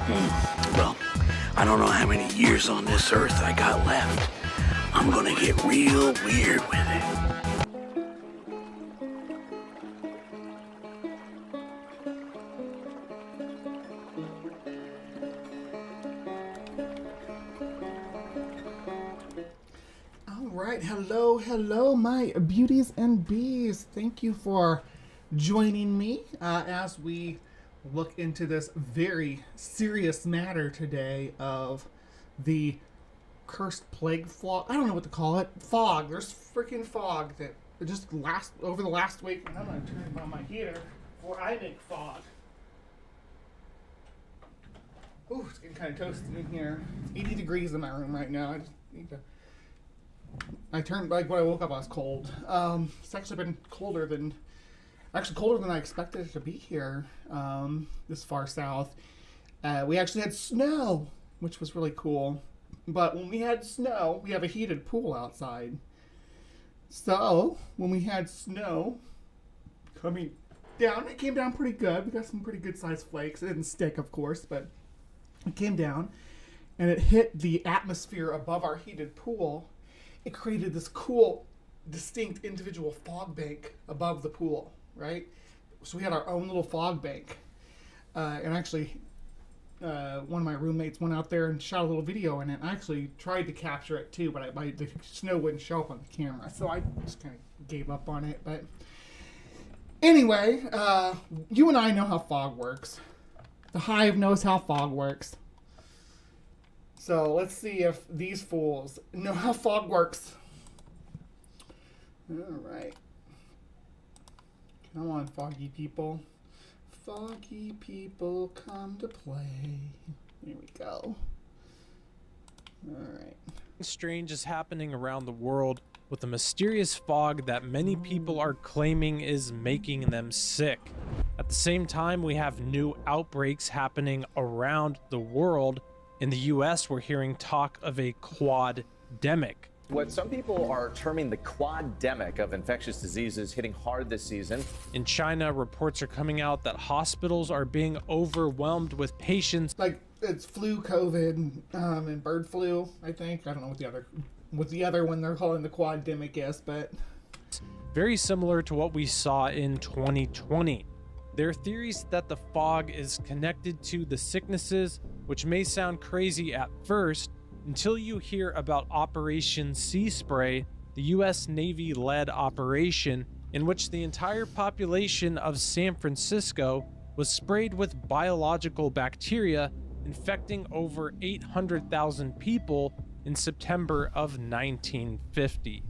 Well, I don't know how many years on this earth I got left. I'm gonna get real weird with it. All right, hello, my beauties and bees. Thank you for joining me as we look into this very serious matter today of the cursed plague fog. I don't know what to call it. Fog. There's freaking fog that just over the last week. And I'm gonna turn on my heater before I make fog. Ooh, it's getting kind of toasty in here. It's 80 degrees in my room right now. I just need to. I turned like when I woke up. I was cold. It's actually been colder than I expected it to be here. This far south, we actually had snow, which was really cool. But when we had snow, we have a heated pool outside. So when we had snow coming down, it came down pretty good. We got some pretty good sized flakes. It didn't stick, of course, but it came down and it hit the atmosphere above our heated pool. It created this cool, distinct individual fog bank above the pool, right? So we had our own little fog bank. And actually, one of my roommates went out there and shot a little video in it. I actually tried to capture it too, but the snow wouldn't show up on the camera. So I just kind of gave up on it. But anyway, you and I know how fog works. The Hive knows how fog works. So let's see if these fools know how fog works. All right. Come on, foggy people. Foggy people come to play. Here we go. All right. Strange is happening around the world with a mysterious fog that many people are claiming is making them sick. At the same time, we have new outbreaks happening around the world. In the US, we're hearing talk of a quad-demic. What some people are terming the quad-demic of infectious diseases hitting hard this season. In China, reports are coming out that hospitals are being overwhelmed with patients. Like it's flu, COVID, and bird flu, I think. I don't know what the other one they're calling the quad-demic is, but very similar to what we saw in 2020. There are theories that the fog is connected to the sicknesses, which may sound crazy at first, until you hear about Operation Sea Spray, the US Navy-led operation in which the entire population of San Francisco was sprayed with biological bacteria, infecting over 800,000 people in September of 1950.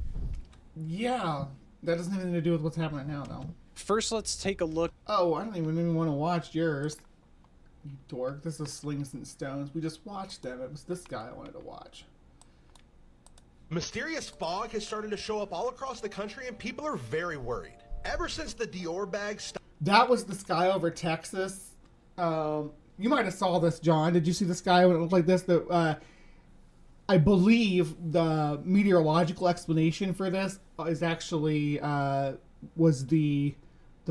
Yeah, that doesn't have anything to do with what's happening now, though. First, let's take a look. Oh, I don't even want to watch yours. You dork. This is Slings and Stones. We just watched them. It was this guy I wanted to watch. Mysterious fog has started to show up all across the country, and people are very worried. Ever since the Dior bag stopped. That was the sky over Texas. You might have saw this, John. Did you see the sky when it looked like this? I believe the meteorological explanation for this is actually was the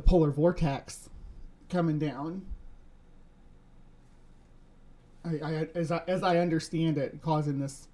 polar vortex coming down. As I understand it, causing this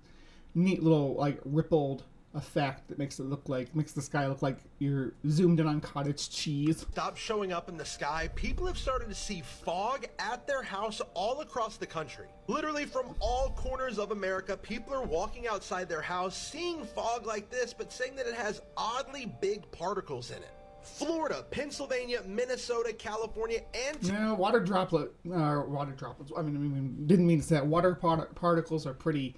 neat little like rippled effect that makes the sky look like you're zoomed in on cottage cheese. Stop showing up in the sky. People have started to see fog at their house all across the country. Literally from all corners of America, people are walking outside their house, seeing fog like this, but saying that it has oddly big particles in it. Florida, Pennsylvania, Minnesota, California, and water droplets. I mean, didn't mean to say that. Water particles are pretty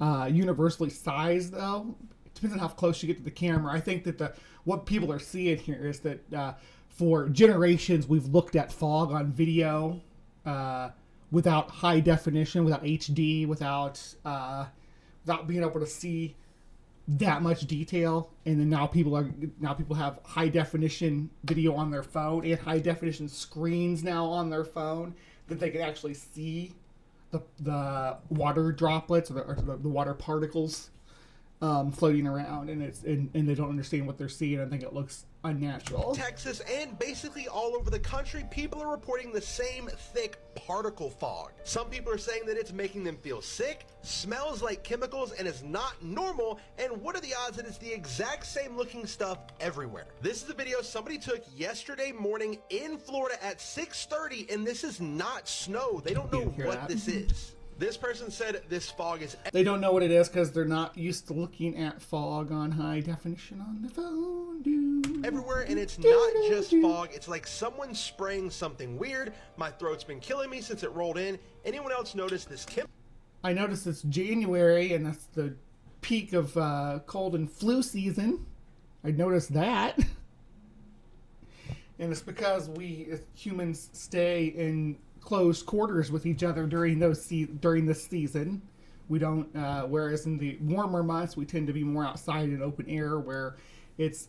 universally sized, though. It depends on how close you get to the camera. I think that what people are seeing here is that for generations we've looked at fog on video without high definition, without HD, without being able to see that much detail, and then now people have high definition video on their phone and high definition screens now on their phone that they can actually see the water droplets or the water particles floating around, and and they don't understand what they're seeing. I think it looks unnatural. Texas and basically all over the country, people are reporting the same thick particle fog. Some people are saying that it's making them feel sick, smells like chemicals, and is not normal. And what are the odds that it's the exact same looking stuff everywhere? This is a video somebody took yesterday morning in Florida at 6:30, and this is not snow. They don't know what this is. This person said this fog is... They don't know what it is because they're not used to looking at fog on high definition on the phone. Everywhere, and it's not just fog. It's like someone spraying something weird. My throat's been killing me since it rolled in. Anyone else notice this? I noticed it's January, and that's the peak of cold and flu season. I noticed that. And it's because we as humans stay in close quarters with each other during this season. We don't whereas in the warmer months we tend to be more outside in open air, where it's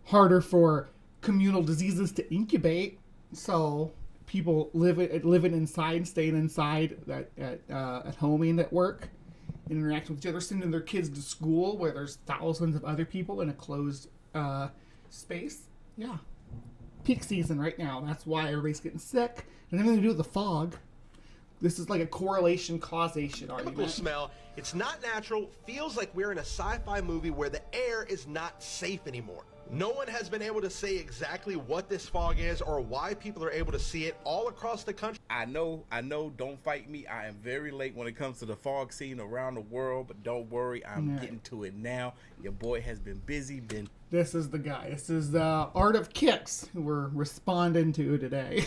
harder for communal diseases to incubate. So people living inside, staying inside at home and at work, interacting with each other, sending their kids to school where there's thousands of other people in a closed space. Yeah, peak season right now. That's why everybody's getting sick. And everything to do with the fog. This is like a correlation causation argument. Chemical smell. It's not natural. Feels like we're in a sci-fi movie where the air is not safe anymore. No one has been able to say exactly what this fog is or why people are able to see it all across the country. I know, don't fight me. I am very late when it comes to the fog scene around the world, but don't worry, I'm getting to it now. Your boy has been busy, This is the guy. This is the artofkickz who we're responding to today.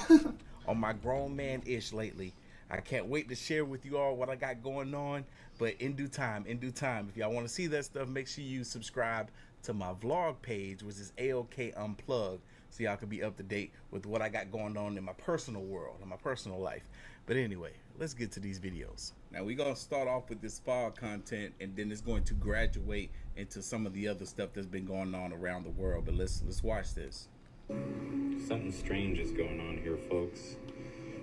on my grown man-ish lately. I can't wait to share with you all what I got going on, but in due time, if y'all want to see that stuff, make sure you subscribe to my vlog page, which is AOK Unplugged, so y'all can be up to date with what I got going on in my personal world, in my personal life. But anyway, let's get to these videos. Now we're gonna start off with this fog content, and then it's going to graduate into some of the other stuff that's been going on around the world. But let's watch this. Something strange is going on here, folks,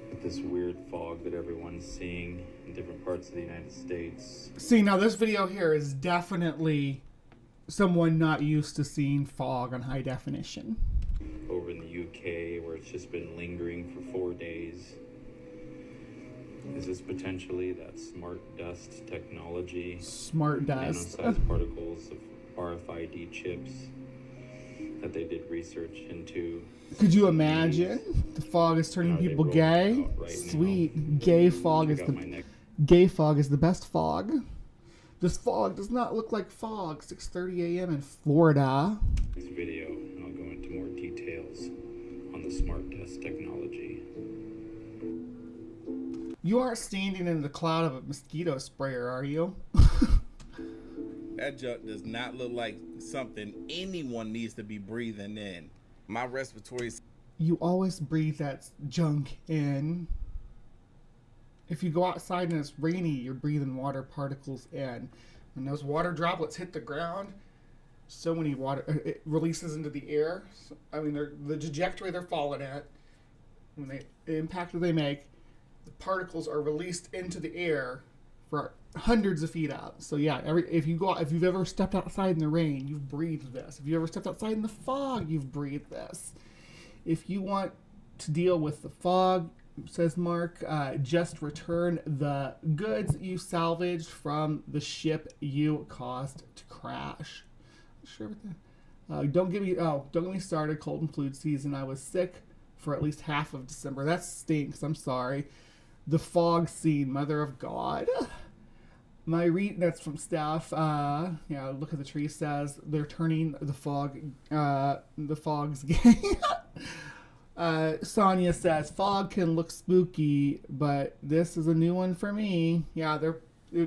with this weird fog that everyone's seeing in different parts of the United States. See, now this video here is definitely someone not used to seeing fog on high definition. Over in the UK, where it's just been lingering for 4 days. Is this potentially that smart dust technology? Smart dust. Nano-sized particles of RFID chips that they did research into. Could you imagine? The fog is turning people gay. Sweet. Gay fog is the best fog. This fog does not look like fog. 6:30 a.m. in Florida. This video, and I'll go into more details on the smart dust technology. You aren't standing in the cloud of a mosquito sprayer, are you? That junk does not look like something anyone needs to be breathing in. My respiratory... You always breathe that junk in. If you go outside and it's rainy, you're breathing water particles in. When those water droplets hit the ground, so many water... It releases into the air. So, I mean, the trajectory they're falling at, when the impact that they make, the particles are released into the air for hundreds of feet up. So yeah, if you've ever stepped outside in the rain, you've breathed this. If you ever stepped outside in the fog, you've breathed this. If you want to deal with the fog, says Mark, just return the goods you salvaged from the ship you caused to crash. Sure. Don't get me started. Cold and flu season. I was sick for at least half of December. That stinks. I'm sorry. The fog scene, mother of God. My read, that's from Steph. Look at the tree says they're turning the fog's gay. Sonia says fog can look spooky, but this is a new one for me. Yeah,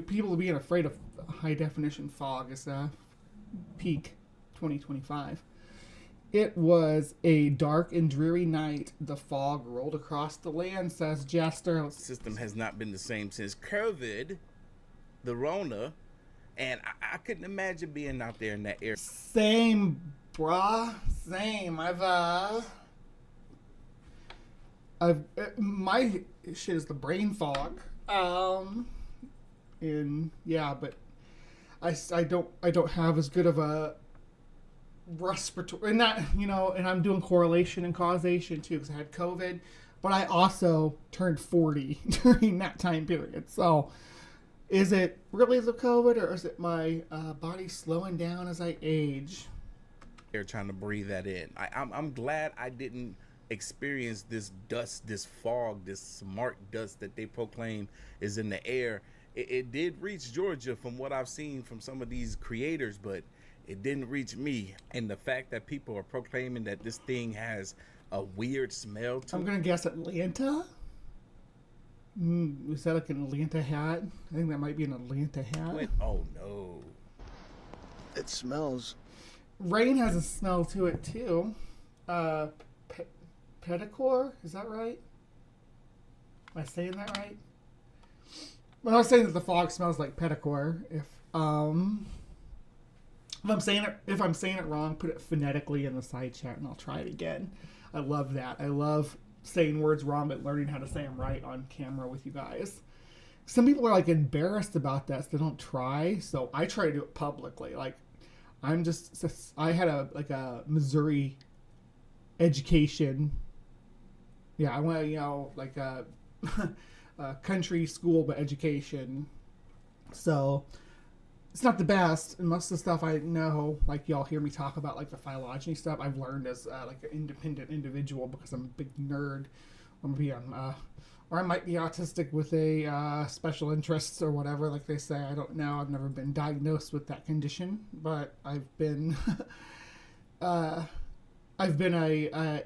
people being afraid of high definition fog is peak 2025. It was a dark and dreary night. The fog rolled across the land, says Jester. The system has not been the same since COVID, the Rona, and I couldn't imagine being out there in that area. Same, bruh. Same. My shit is the brain fog. But I don't have as good of a respiratory, and that, you know, and I'm doing correlation and causation too, because I had COVID, but I also turned 40 during that time period. So is it really the COVID, or is it my body slowing down as I age? They're trying to breathe that in. I'm glad I didn't experience this dust, this fog, this smart dust that they proclaim is in the air. It did reach Georgia from what I've seen from some of these creators, but it didn't reach me. And the fact that people are proclaiming that this thing has a weird smell to it. I'm gonna guess Atlanta. Is that like an Atlanta hat? I think that might be an Atlanta hat. Oh no. It smells. Rain has a smell to it too. Pedicor, is that right? Am I saying that right? Well, I was saying that the fog smells like pedicor. If I'm saying it wrong, put it phonetically in the side chat and I'll try it again. I love that. I love saying words wrong but learning how to say them right on camera with you guys. Some people are like embarrassed about that, so they don't try. So I try to do it publicly. Like I had a Missouri education. Yeah, I went, you know, like a country school, but education. So it's not the best, and most of the stuff I know, like y'all hear me talk about, like the phylogeny stuff, I've learned as like an independent individual because I'm a big nerd. Or I might be autistic with a special interests or whatever, like they say. I don't know. I've never been diagnosed with that condition, but I've been a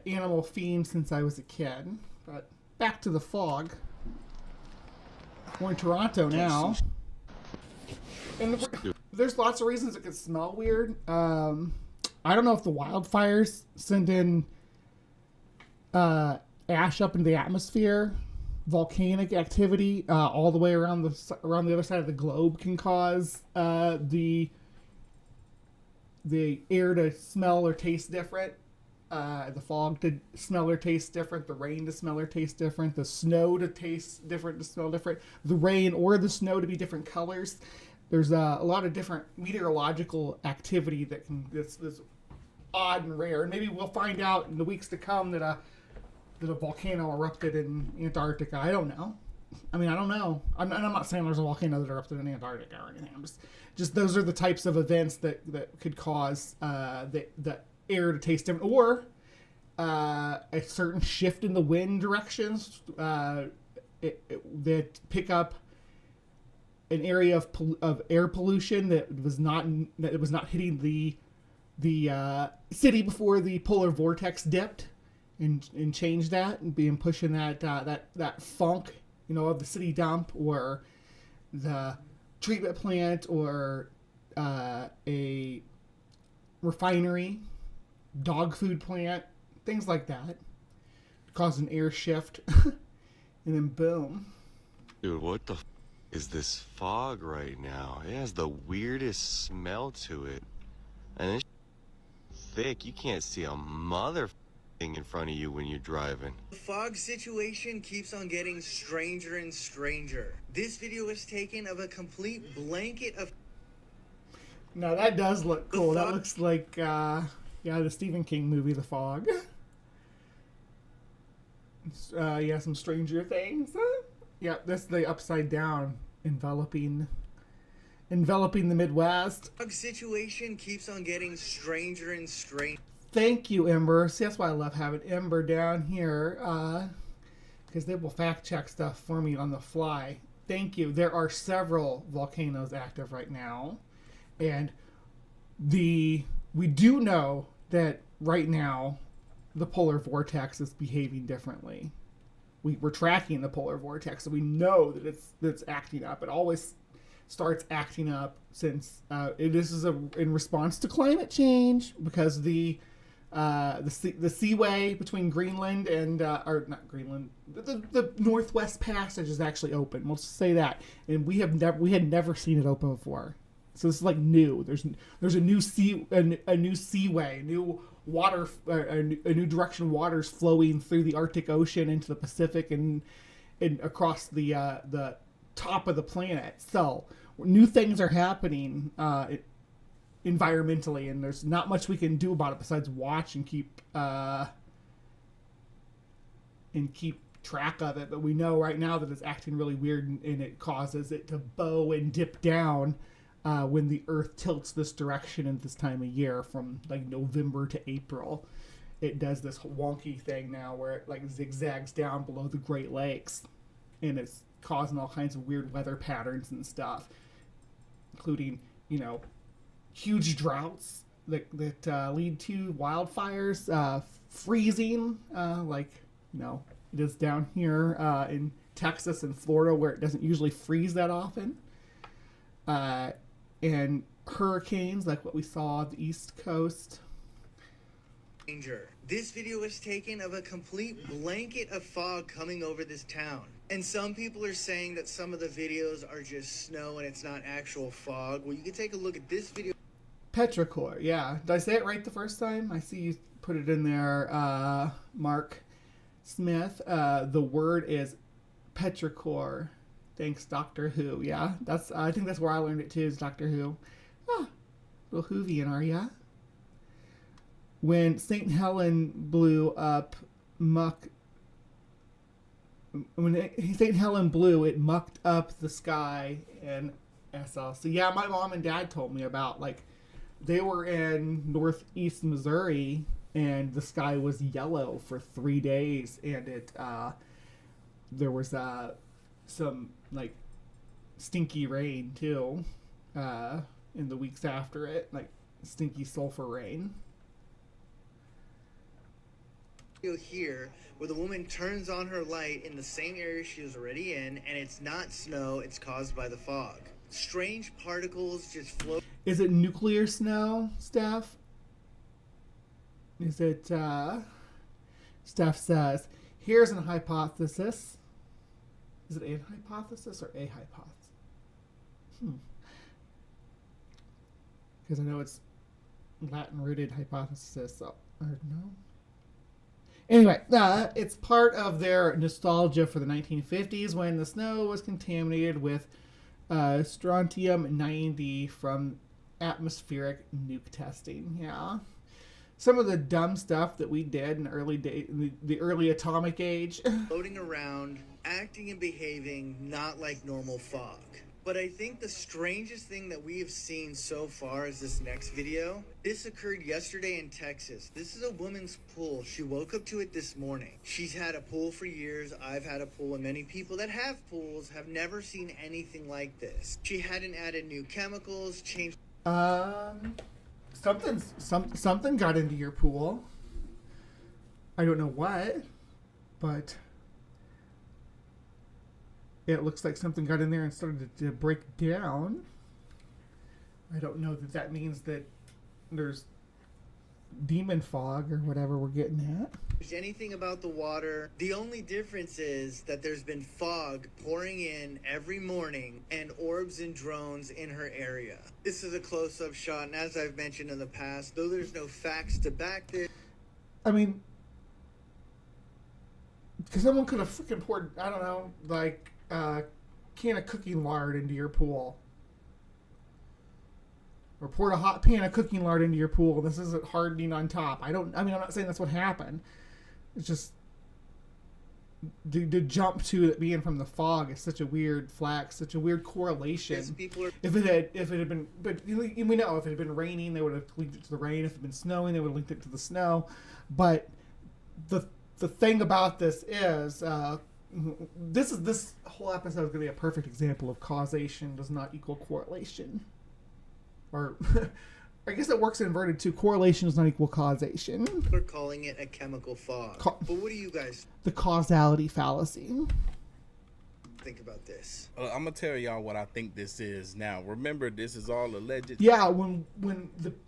animal fiend since I was a kid. But back to the fog. We're in Toronto now. And there's lots of reasons it could smell weird. I don't know if the wildfires send in ash up into the atmosphere. Volcanic activity all the way around the other side of the globe can cause the air to smell or taste different. The fog to smell or taste different, the rain to smell or taste different, the snow to taste different, to smell different, the rain or the snow to be different colors. There's a lot of different meteorological activity that's odd and rare, and maybe we'll find out in the weeks to come that a volcano erupted in Antarctica. I don't know. I mean, I don't know. I'm not saying there's a volcano that erupted in Antarctica or anything. I'm just those are the types of events that could cause the air to taste different, or a certain shift in the wind directions that pick up an area of air pollution that was not hitting the city before the polar vortex dipped and changed that and pushing that funk, you know, of the city dump or the treatment plant or a refinery, dog food plant, things like that, cause an air shift, and then boom. Dude, what the is this fog right now? It has the weirdest smell to it, and it's thick. You can't see a mother thing in front of you when you're driving. The fog situation keeps on getting stranger and stranger. This video is taken of a complete blanket of... Now that does look cool. That looks like, the Stephen King movie, The Fog. Some Stranger Things. Yeah, that's the upside down enveloping the Midwest. Fog situation keeps on getting stranger and stranger. Thank you, Ember. See, that's why I love having Ember down here, because they will fact check stuff for me on the fly. Thank you. There are several volcanoes active right now, and we do know that right now the polar vortex is behaving differently. We're tracking the polar vortex, so we know that it's acting up. It always starts acting up since this is in response to climate change, because the seaway between Greenland and or not Greenland, the Northwest Passage is actually open. We'll say that, and we had never seen it open before. So this is like new. There's a new seaway, new water, a new direction of waters flowing through the Arctic Ocean into the Pacific and across the top of the planet. So new things are happening environmentally, and there's not much we can do about it besides watch and keep track of it. But we know right now that it's acting really weird, and it causes it to bow and dip down when the Earth tilts this direction at this time of year, from like November to April. It does this wonky thing now where it like zigzags down below the Great Lakes, and it's causing all kinds of weird weather patterns and stuff, including, you know, huge droughts that lead to wildfires, freezing, like, you know, it is down here in Texas and Florida, where it doesn't usually freeze that often, and hurricanes like what we saw at the East Coast. This video was taken of a complete blanket of fog coming over this town. And some people are saying that some of the videos are just snow and it's not actual fog. Well, you can take a look at this video. Petrichor, yeah. Did I say it right the first time? I see you put it in there, Mark Smith. The word is petrichor. Thanks, Doctor Who. Yeah, I think that's where I learned it too, is Doctor Who. Ah, little Whovian, are ya? When St. Helen blew up, St. Helen blew, it mucked up the sky in SL. So yeah, my mom and dad told me about, like, they were in northeast Missouri and the sky was yellow for 3 days, and it there was some like stinky rain too in the weeks after it, like stinky sulfur rain. Here where the woman turns on her light in the same area she was already in, and it's not snow, it's caused by the fog. Strange particles just float. Is it nuclear snow, Steph? Is it Steph says, here's an hypothesis. Is it a hypothesis or a hypothesis? Because I know it's Latin rooted hypothesis, so or no. Anyway, it's part of their nostalgia for the 1950s when the snow was contaminated with strontium-90 from atmospheric nuke testing. Yeah. Some of the dumb stuff that we did in the early atomic age. Floating around, acting and behaving not like normal fog. But I think the strangest thing that we have seen so far is this next video. This occurred yesterday in Texas. This is a woman's pool. She woke up to it this morning. She's had a pool for years. I've had a pool, and many people that have pools have never seen anything like this. She hadn't added new chemicals, changed... Something got into your pool. I don't know what, but... it looks like something got in there and started to break down. I don't know that that means that there's demon fog or whatever we're getting at. Anything about the water. The only difference is that there's been fog pouring in every morning and orbs and drones in her area. This is a close-up shot, and as I've mentioned in the past, though there's no facts to back this. I mean, because someone could have freaking poured, I don't know, like... can of cooking lard into your pool, or poured a hot pan of cooking lard into your pool. This isn't hardening on top. I'm not saying that's what happened. It's just the jump to it being from the fog is such a weird flex, such a weird correlation. If it had been, but we know if it had been raining, they would have linked it to the rain. If it had been snowing, they would have linked it to the snow. But the thing about this is, this whole episode is going to be a perfect example of causation does not equal correlation. Or, I guess it works inverted too. Correlation does not equal causation. We're calling it a chemical fog. But what do you guys... the causality fallacy. Think about this. I'm going to tell y'all what I think this is now. Remember, this is all alleged. Yeah, when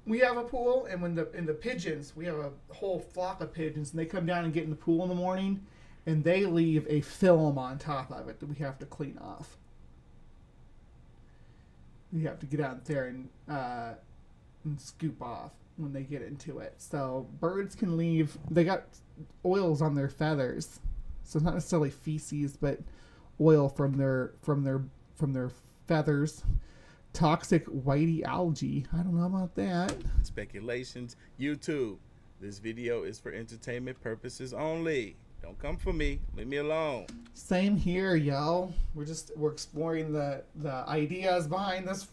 we have a pool, and when the pigeons, we have a whole flock of pigeons, and they come down and get in the pool in the morning, and they leave a film on top of it that we have to clean off. We have to get out there and scoop off when they get into it. So birds can leave. They got oils on their feathers, so it's not necessarily feces, but oil from their feathers. toxic whitey algae. I don't know about that. Speculations. YouTube, this video is for entertainment purposes only. Don't come for me. Leave me alone. Same here, yo. We're exploring the ideas behind this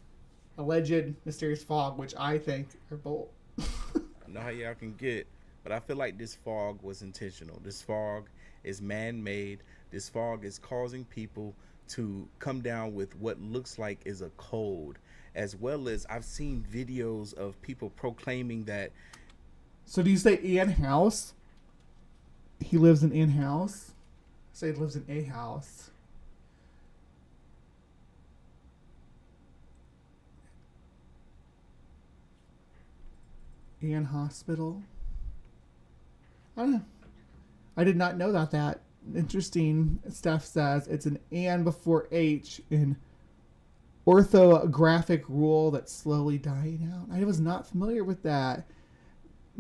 alleged mysterious fog, which I think are bull. I know how y'all can get, but I feel like this fog was intentional. This fog is man-made. This fog is causing people to come down with what looks like is a cold, as well as I've seen videos of people proclaiming that. So do you say in-house? He lives in in-house? Say he lives in a house. And hospital. I don't know. I did not know that. Interesting stuff says it's an and before H in orthographic rule that's slowly dying out. I was not familiar with that.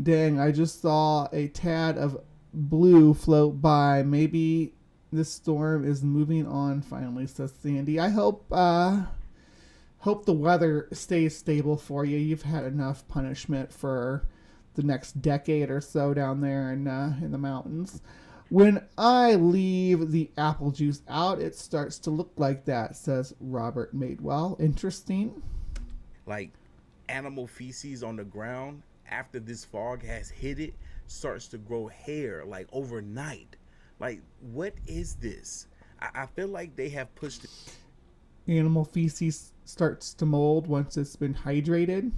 Dang, I just saw a tad of blue float by. Maybe this storm is moving on finally, says Sandy. I hope the weather stays stable for you. You've had enough punishment for the next decade or so down there in the mountains. When I leave the apple juice out, it starts to look like that, says Robert Madewell. Interesting. Like animal feces on the ground after this fog has hit it starts to grow hair like overnight. Like, what is this? I feel like they have pushed it. Animal feces starts to mold once it's been hydrated.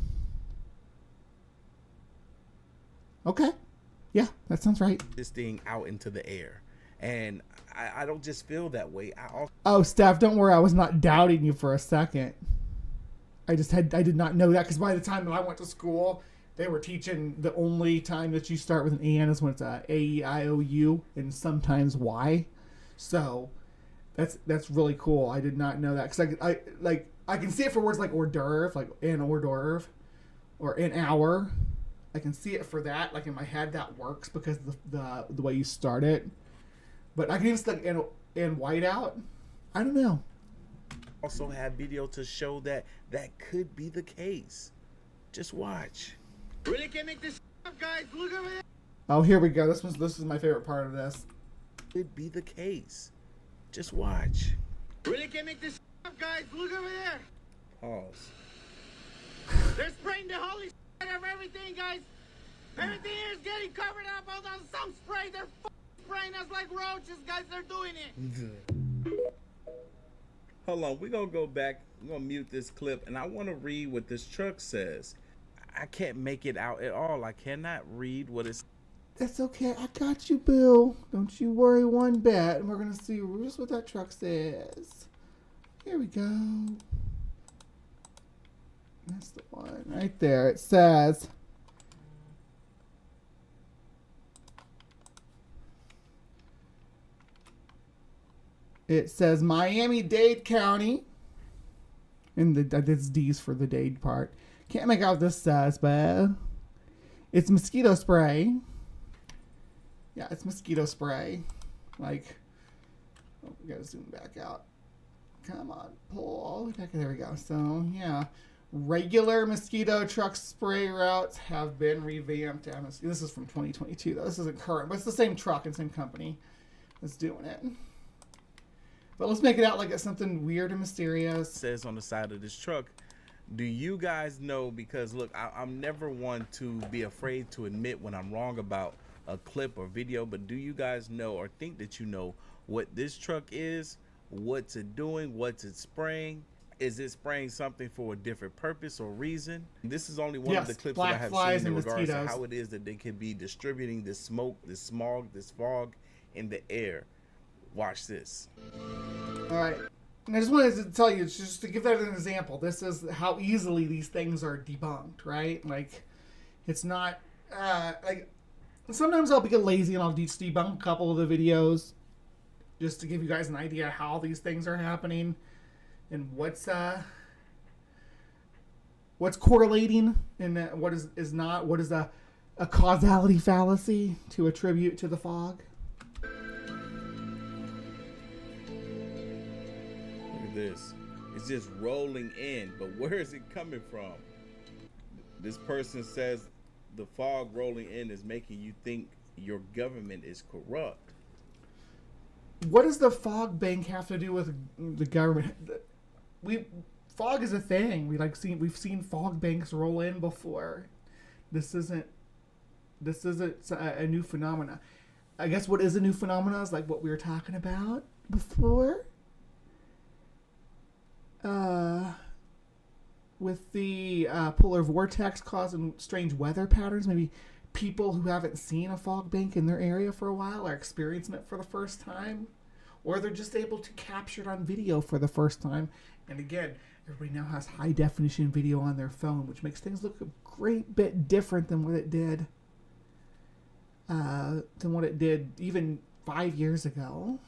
Okay. Yeah, that sounds right. This thing out into the air. And I don't just feel that way. Oh, Steph, don't worry. I was not doubting you for a second. I did not know that, because by the time that I went to school, they were teaching the only time that you start with an and is when it's a A-E-I-O-U and sometimes Y. So that's really cool. I did not know that, because I can see it for words like hors d'oeuvre, like an hors d'oeuvre or an hour. I can see it for that. Like in my head, that works because the way you start it. But I can even see like in whiteout. I don't know. Also have video to show that could be the case. Just watch. Really can't make this up, guys. Look over there. Oh, here we go. This is my favorite part of this. Could be the case. Just watch. Really can't make this up, guys. Look over there. Pause. They're spraying the holy shit of everything, guys. Everything here is getting covered up. Hold on, some spray. They're spraying us like roaches, guys. They're doing it. Hold on, we're gonna go back. We're gonna mute this clip, and I want to read what this truck says. I can't make it out at all. I cannot read what it's. That's okay. I got you, Bill. Don't you worry one bit. And we're gonna see just what that truck says. Here we go. That's the one right there. It says, Miami-Dade County. And that's D's for the Dade part. Can't make out what this says, but it's mosquito spray. Yeah, it's mosquito spray. Like, oh, we gotta zoom back out. Come on, pull all the way back. There we go. So, yeah. Regular mosquito truck spray routes have been revamped. This is from 2022, though. This isn't current, but it's the same truck and same company that's doing it. But let's make it out like it's something weird and mysterious. It says on the side of this truck. Do you guys know? Because look, I'm never one to be afraid to admit when I'm wrong about a clip or video. But do you guys know or think that you know what this truck is? What's it doing? What's it spraying? Is it spraying something for a different purpose or reason? This is only one of the clips that I have seen in regards to how it is that they can be distributing this smoke, this smog, this fog in the air. Watch this. All right. And I just wanted to tell you, just to give that an example, this is how easily these things are debunked, right? Like, it's not, like, sometimes I'll get lazy and I'll just debunk a couple of the videos just to give you guys an idea how these things are happening. And what's correlating and what is not, what is a causality fallacy to attribute to the fog. Look at this. It's just rolling in, but where is it coming from? This person says the fog rolling in is making you think your government is corrupt. What does the fog bank have to do with the government? Fog is a thing. We've seen fog banks roll in before. This isn't a new phenomena. I guess what is a new phenomena is like what we were talking about before. With the polar vortex causing strange weather patterns, maybe people who haven't seen a fog bank in their area for a while are experiencing it for the first time, or they're just able to capture it on video for the first time. And again, everybody now has high definition video on their phone, which makes things look a great bit different than what it did even 5 years ago.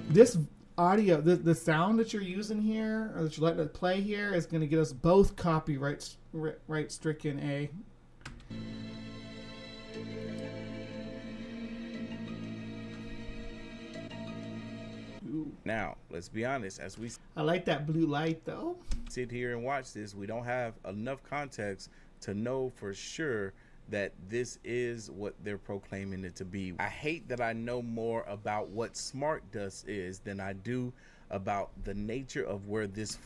This audio, the sound that you're using here, or that you're letting it play here, is going to get us both copyright stricken. Now, let's be honest, as we I like that blue light though. sit here and watch this, we don't have enough context to know for sure that this is what they're proclaiming it to be. I hate that I know more about what smart dust is than I do about the nature of where this...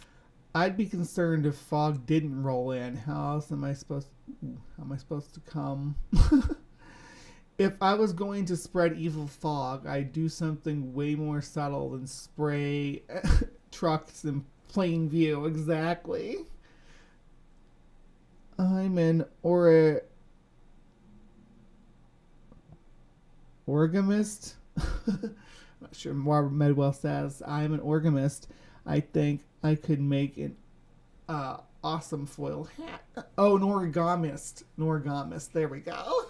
I'd be concerned if fog didn't roll in. How else am I supposed to come? If I was going to spread evil fog, I'd do something way more subtle than spray trucks in plain view. Exactly. I'm an orgamist. Not sure. Barbara Medwell says I'm an orgamist. I think I could make an awesome foil hat. Oh, an origamist. An origamist. There we go.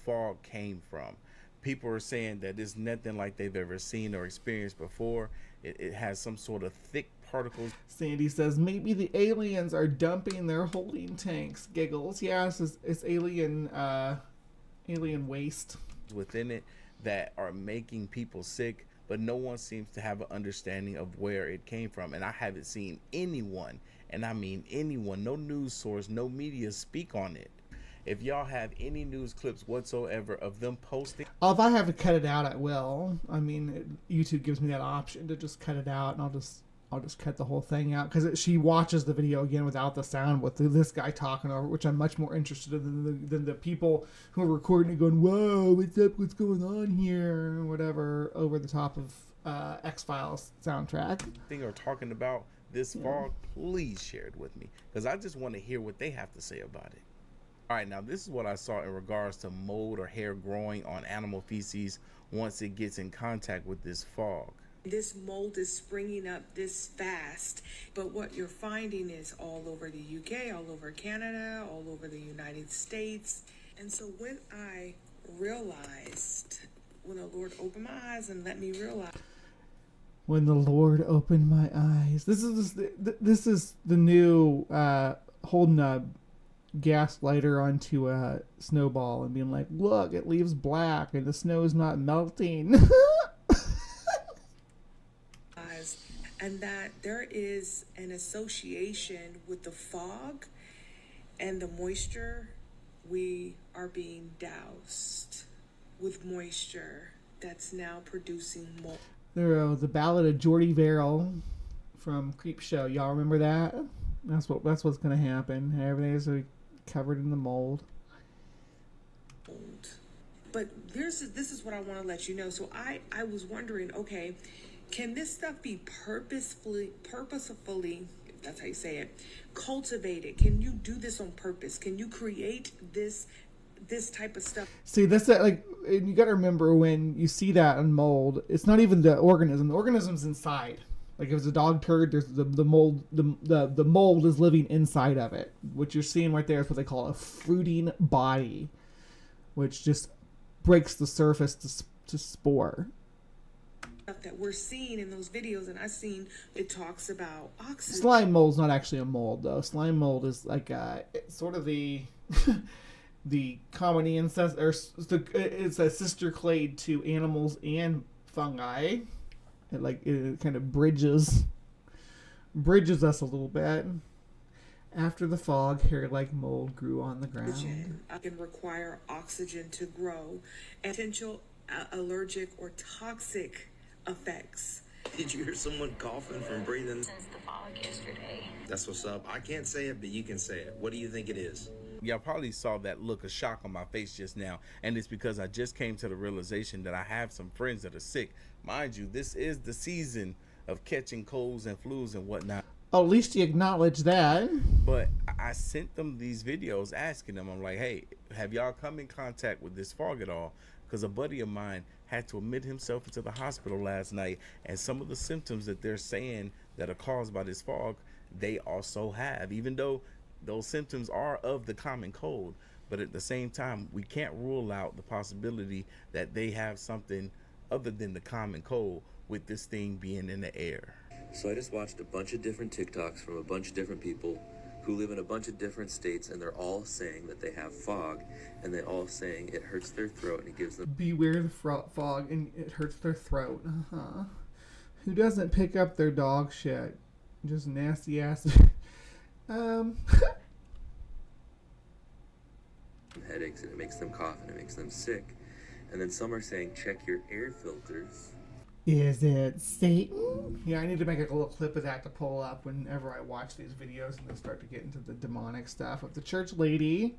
Fog came from. People are saying that it's nothing like they've ever seen or experienced before. It has some sort of thick particles. Sandy says maybe the aliens are dumping their holding tanks. Giggles. Yeah, it's alien waste within it that are making people sick, but no one seems to have an understanding of where it came from. And I haven't seen anyone, and I mean anyone, no news source, no media speak on it. If y'all have any news clips whatsoever of them posting... If I have to cut it out, I will. I mean, YouTube gives me that option to just cut it out, and I'll just cut the whole thing out, because she watches the video again without the sound, with this guy talking over, which I'm much more interested in than the people who are recording it going, whoa, what's up, what's going on here, or whatever, over the top of X-Files soundtrack. Or talking about this fog, please share it with me, because I just want to hear what they have to say about it. All right, now this is what I saw in regards to mold or hair growing on animal feces once it gets in contact with this fog. This mold is springing up this fast, but what you're finding is all over the UK, all over Canada, all over the United States. And so when I realized, when the Lord opened my eyes and let me realize. When the Lord opened my eyes. This is the new holding a gas lighter onto a snowball and being like, look, it leaves black and the snow is not melting. And that there is an association with the fog and the moisture. We are being doused with moisture that's now producing mold. The Ballad of Geordie Verrill from Creepshow. Y'all remember that? That's what's gonna happen. Everything's covered in the mold. But this is what I want to let you know. So I was wondering, okay, can this stuff be purposefully, if that's how you say it, cultivated? Can you do this on purpose? Can you create this type of stuff? See, that's that, like, and you got to remember when you see that in mold, it's not even the organism. The organism's inside. Like if it's a dog turd, there's the mold. The mold is living inside of it. What you're seeing right there is what they call a fruiting body, which just breaks the surface to spore. That we're seeing in those videos, and I've seen it talks about oxygen. Slime mold's not actually a mold though. Slime mold is like sort of the the common ancestor, or it's a sister clade to animals and fungi. It kind of bridges us a little bit. After the fog, hair-like mold grew on the ground. It can require oxygen to grow, and potential allergic or toxic effects. Did you hear someone coughing from breathing? Since the fog yesterday. That's what's up. I can't say it, but you can say it. What do you think it is? Y'all probably saw that look of shock on my face just now, and it's because I just came to the realization that I have some friends that are sick. Mind you, this is the season of catching colds and flus and whatnot. Oh, at least you acknowledge that. But I sent them these videos asking them, I'm like, hey, have y'all come in contact with this fog at all? Because a buddy of mine had to admit himself into the hospital last night, and some of the symptoms that they're saying that are caused by this fog, they also have, even though those symptoms are of the common cold. But at the same time, we can't rule out the possibility that they have something other than the common cold with this thing being in the air. So I just watched a bunch of different TikToks from a bunch of different people who live in a bunch of different states, and they're all saying that they have fog, and they're all saying it hurts their throat and it gives them... Beware the fog and it hurts their throat. Who doesn't pick up their dog shit? Just nasty ass. headaches, and it makes them cough, and it makes them sick. And then some are saying, check your air filters. Is it Satan? Yeah, I need to make a little clip of that to pull up whenever I watch these videos and then start to get into the demonic stuff of the church lady.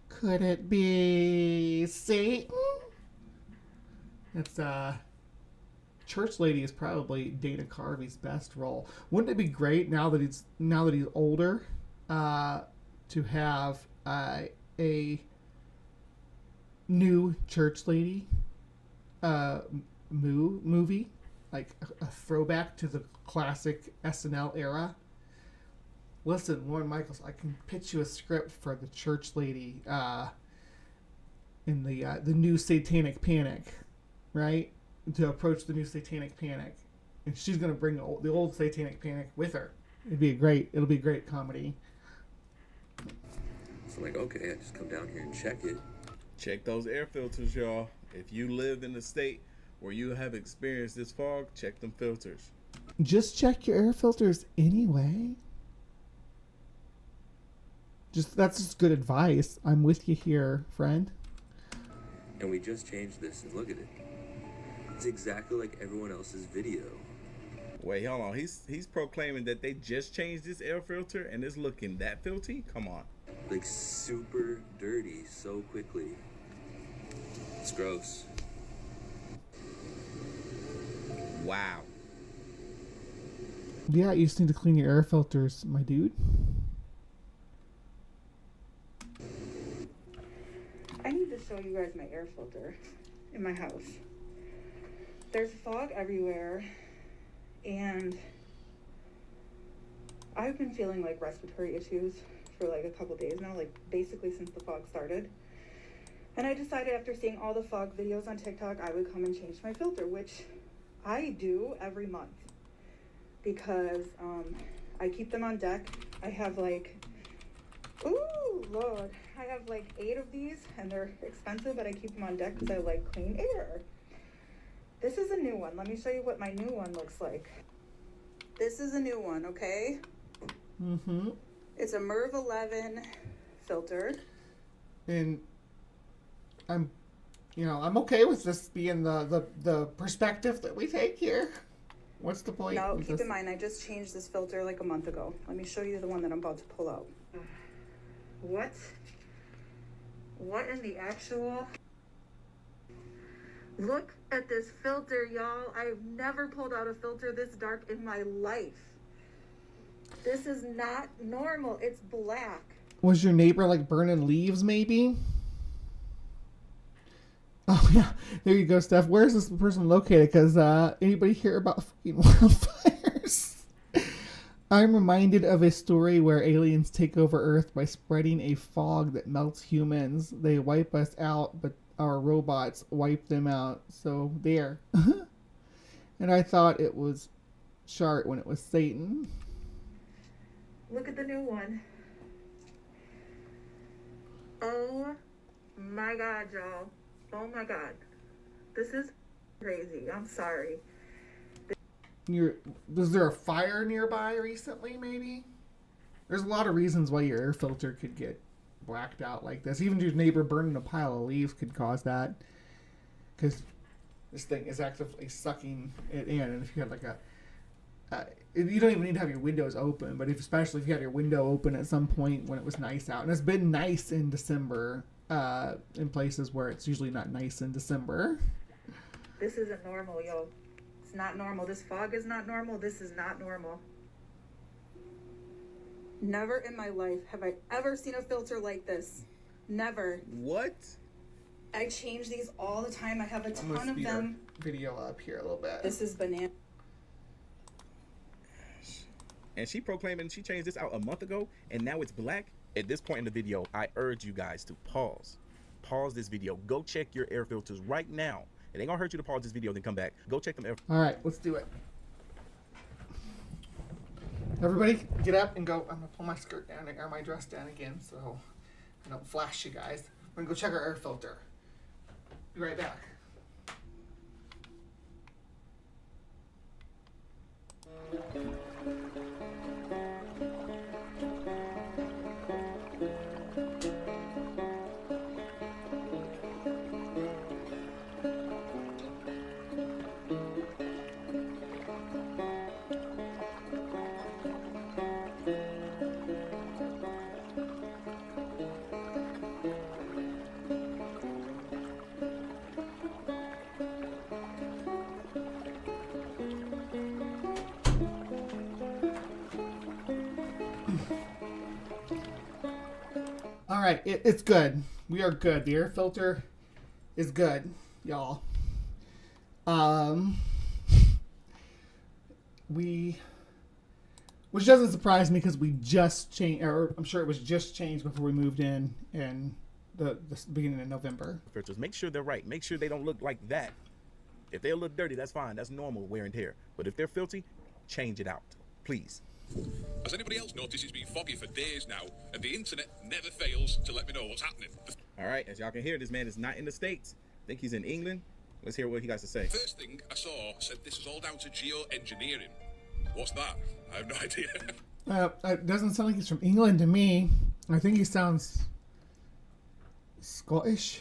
Could it be Satan? It's church lady is probably Dana Carvey's best role. Wouldn't it be great now that he's older to have a new church lady movie, like a throwback to the classic SNL era? Listen, Lauren Michaels, I can pitch you a script for the church lady in the new Satanic Panic, right? To approach the new Satanic Panic, and she's gonna bring the old Satanic Panic with her. It'll be a great comedy. So I'm like, okay, I just come down here and check it. Check those air filters, y'all. If you live in a state where you have experienced this fog, check them filters. Just check your air filters anyway. That's just good advice. I'm with you here, friend. And we just changed this, and look at it. It's exactly like everyone else's video. Wait, hold on. He's proclaiming that they just changed this air filter and it's looking that filthy? Come on. Like super dirty so quickly. It's gross. Wow. Yeah, you just need to clean your air filters, my dude. I need to show you guys my air filter in my house. There's fog everywhere, and I've been feeling like respiratory issues for like a couple days now, like basically since the fog started. And I decided after seeing all the fog videos on TikTok, I would come and change my filter, which I do every month because I keep them on deck. I have like, ooh, Lord, I have like 8 of these, and they're expensive, but I keep them on deck because I like clean air. This is a new one. Let me show you what my new one looks like. This is a new one, okay? Mm-hmm. It's a MERV 11 filter. And I'm okay with this being the perspective that we take here. What's the point? No, keep in mind, I just changed this filter like a month ago. Let me show you the one that I'm about to pull out. What? What in the actual... Look at this filter, y'all. I've never pulled out a filter this dark in my life. This is not normal. It's black. Was your neighbor like burning leaves, maybe? Oh, yeah. There you go, Steph. Where is this person located? Because anybody hear about fucking wildfires? I'm reminded of a story where aliens take over Earth by spreading a fog that melts humans. They wipe us out, but our robots wipe them out. So there. And I thought it was Chart when it was Satan. Look at the new one. Oh My God, y'all. Oh my God. This is crazy. I'm sorry. Was there a fire nearby recently, maybe? There's a lot of reasons why your air filter could get blacked out like this. Even your neighbor burning a pile of leaves could cause that. Because this thing is actively sucking it in. And if you had like you don't even need to have your windows open, but especially if you had your window open at some point when it was nice out. And it's been nice in December in places where it's usually not nice in December. This isn't normal, yo. It's not normal. This fog is not normal. This is not normal. Never in my life have I ever seen a filter like this. Never. What? I change these all the time. I have a ton of them. Video up here a little bit. This is banana. And she proclaiming she changed this out a month ago, and now it's black. At this point in the video, I urge you guys to pause this video. Go check your air filters right now. It ain't gonna hurt you to pause this video, then come back. Go check them air. All right, let's do it. Everybody, get up and go. I'm gonna pull my skirt down or my dress down again, so I don't flash you guys. We're gonna go check our air filter. Be right back. All right, it's good. We are good. The air filter is good, y'all. Which doesn't surprise me because we just changed, or I'm sure it was just changed before we moved in the beginning of November. Filters, make sure they're right. Make sure they don't look like that. If they look dirty, that's fine. That's normal wear and tear. But if they're filthy, change it out, please. Has anybody else noticed it's been foggy for days now, and the internet never fails to let me know what's happening? All right, as y'all can hear, this man is not in the States. I think he's in England. Let's hear what he has to say. First thing I saw said this is all down to geoengineering. What's that? I have no idea. It doesn't sound like he's from England to me. I think he sounds Scottish,